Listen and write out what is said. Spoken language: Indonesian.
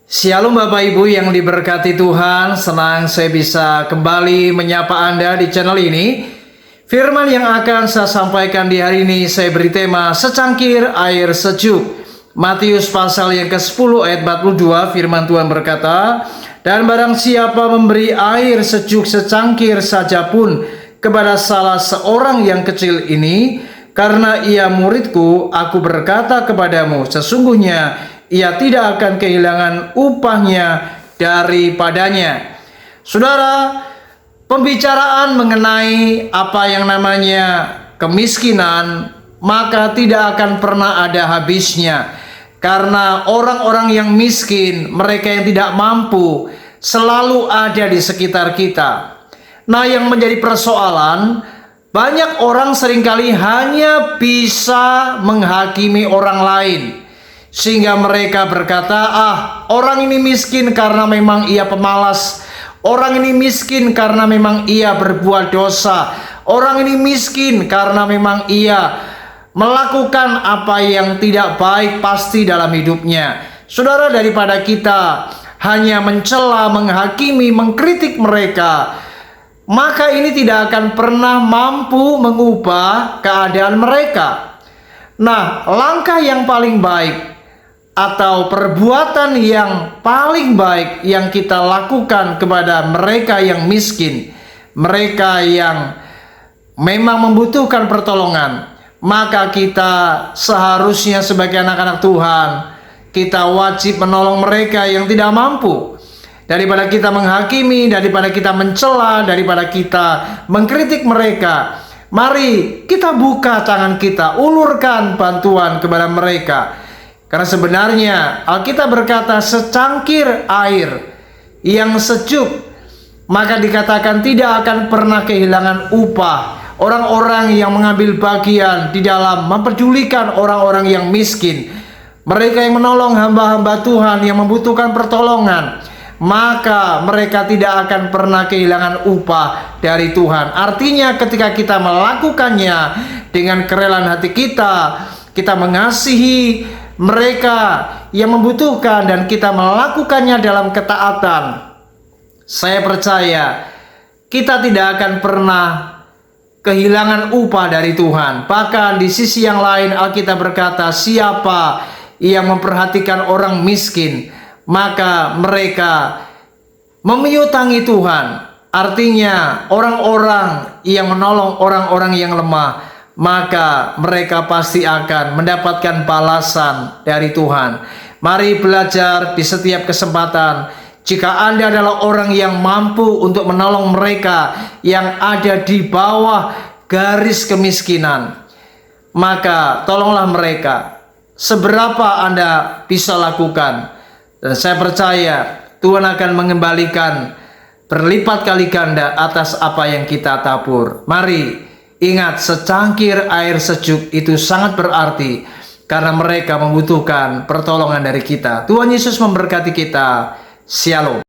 Shalom Bapak Ibu yang diberkati Tuhan, senang saya bisa kembali menyapa Anda di channel ini. Firman yang akan saya sampaikan di hari ini saya beri tema secangkir air sejuk. Matius pasal yang ke-10 ayat 42, firman Tuhan berkata, "Dan barang siapa memberi air sejuk secangkir saja pun kepada salah seorang yang kecil ini, karena ia muridku, aku berkata kepadamu, sesungguhnya ia tidak akan kehilangan upahnya daripadanya." Saudara, pembicaraan mengenai apa yang namanya kemiskinan, maka tidak akan pernah ada habisnya. Karena orang-orang yang miskin, mereka yang tidak mampu, selalu ada di sekitar kita. Nah, yang menjadi persoalan, banyak orang seringkali hanya bisa menghakimi orang lain. Sehingga mereka berkata, orang ini miskin karena memang ia pemalas. Orang ini miskin karena memang ia berbuat dosa. Orang ini miskin karena memang ia melakukan apa yang tidak baik pasti dalam hidupnya. Saudara, daripada kita hanya mencela, menghakimi, mengkritik mereka, maka ini tidak akan pernah mampu mengubah keadaan mereka. Nah, langkah yang paling baik atau perbuatan yang paling baik yang kita lakukan kepada mereka yang miskin, mereka yang memang membutuhkan pertolongan, maka kita seharusnya sebagai anak-anak Tuhan, kita wajib menolong mereka yang tidak mampu. Daripada kita menghakimi, daripada kita mencela, daripada kita mengkritik mereka, mari kita buka tangan kita, ulurkan bantuan kepada mereka. Karena sebenarnya Alkitab berkata secangkir air yang sejuk, maka dikatakan tidak akan pernah kehilangan upah. Orang-orang yang mengambil bagian di dalam mempedulikan orang-orang yang miskin, mereka yang menolong hamba-hamba Tuhan yang membutuhkan pertolongan, maka mereka tidak akan pernah kehilangan upah dari Tuhan. Artinya ketika kita melakukannya dengan kerelaan hati kita, kita mengasihi mereka yang membutuhkan dan kita melakukannya dalam ketaatan, saya percaya kita tidak akan pernah kehilangan upah dari Tuhan. Bahkan di sisi yang lain Alkitab berkata, siapa yang memperhatikan orang miskin, maka mereka memiutangi Tuhan. Artinya orang-orang yang menolong orang-orang yang lemah, maka mereka pasti akan mendapatkan balasan dari Tuhan. Mari belajar di setiap kesempatan. Jika Anda adalah orang yang mampu untuk menolong mereka yang ada di bawah garis kemiskinan, maka tolonglah mereka seberapa Anda bisa lakukan. Dan saya percaya Tuhan akan mengembalikan berlipat kali ganda atas apa yang kita tabur. Mari ingat, secangkir air sejuk itu sangat berarti karena mereka membutuhkan pertolongan dari kita. Tuhan Yesus memberkati kita. Shalom.